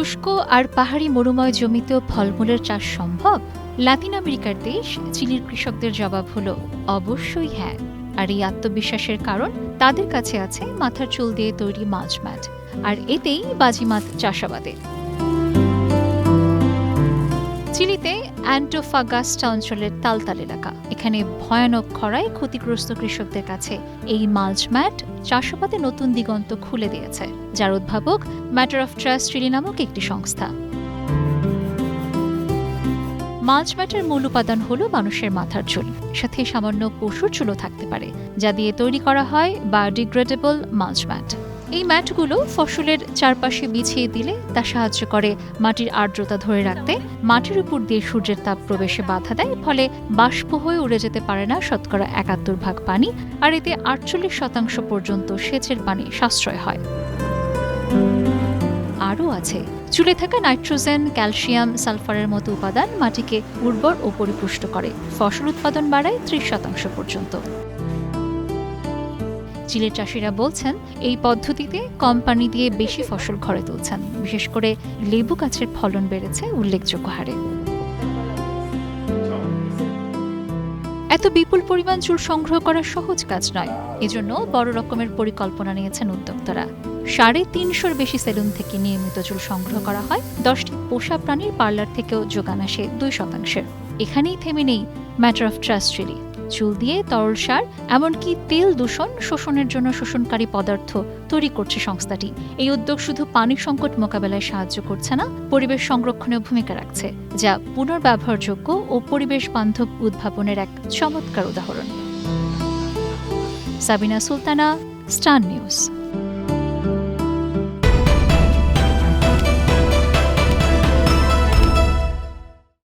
শুষ্ক আর পাহাড়ি মরুময় জমিতেও ফলমূলের চাষ সম্ভব? লাতিন আমেরিকার দেশ চিলির কৃষকদের জবাব হলো অবশ্যই হ্যাঁ। আর এই আত্মবিশ্বাসের কারণ তাদের কাছে আছে মাথার চুল দিয়ে তৈরি মাল্চ ম্যাট, আর এতেই বাজিমাত চাষাবাদে। চিলিতে অ্যান্টোফাগাস্টা অঞ্চলের তালতাল এলাকা, এখানে ভয়ানক খরায় ক্ষতিগ্রস্ত কৃষকদের কাছে এই মাল্চ ম্যাট চাষাবাদে নতুন দিগন্ত খুলে দিয়েছে, যার উদ্ভাবক ম্যাটার অফ ট্রাস্ট চিলি নামক একটি সংস্থা। মাল্চ ম্যাটের মূল উপাদান হলো মানুষের মাথার চুল, সাথে সামান্য পশুর চুলও থাকতে পারে, যা দিয়ে তৈরি করা হয় বায়োডিগ্রেডেবল মাল্চ ম্যাট। এই ম্যাটগুলো ফসলের চারপাশে বিছিয়ে দিলে তা সাহায্য করে মাটির আর্দ্রতা ধরে রাখতে, মাটির উপর দিয়ে সূর্যের তাপ প্রবেশে বাধা দেয়, ফলে বাষ্প হয়ে উড়ে যেতে পারে না শতকরা ৭১% পানি, আর এতে ৪৮% পর্যন্ত সেচের পানি সাশ্রয় হয়। আরও আছে, চুলে থাকা নাইট্রোজেন, ক্যালসিয়াম, সালফারের মতো উপাদান মাটিকে উর্বর ও পরিপুষ্ট করে, ফসল উৎপাদন বাড়ায় ৩০% পর্যন্ত। চিলের চাষিরা বলছেন এই পদ্ধতিতে কম পানি দিয়ে বেশি ফসল ঘরে তুলছেন, বিশেষ করে লেবু গাছের ফলন বেড়েছে উল্লেখযোগ্য হারে। এত বিপুল পরিমাণ চুল সংগ্রহ করা সহজ কাজ নয়, এজন্য বড় রকমের পরিকল্পনা নিয়েছেন উদ্যোক্তারা। ৩৫০-র বেশি সেলুন থেকে নিয়মিত চুল সংগ্রহ করা হয়, ১০টি পোষা প্রাণীর পার্লার থেকেও যোগান আসে ২%। এখানেই থেমে নেই ম্যাটার অফ ট্রাস্ট চিলি। চুল দিয়ে তরল সার, এমনকি তেল দূষণ শোষণের জন্য শোষণকারী পদার্থ তৈরি করছে সংস্থাটি। এই উদ্যোগ শুধু পানি সংকট মোকাবেলায় সাহায্য করছে না, পরিবেশ সংরক্ষণেও ভূমিকা রাখছে, যা পুনর্ব্যবহারযোগ্য ও পরিবেশ বান্ধব উদ্ভাবনের এক চমৎকার উদাহরণ। Sabina Sultana, star news.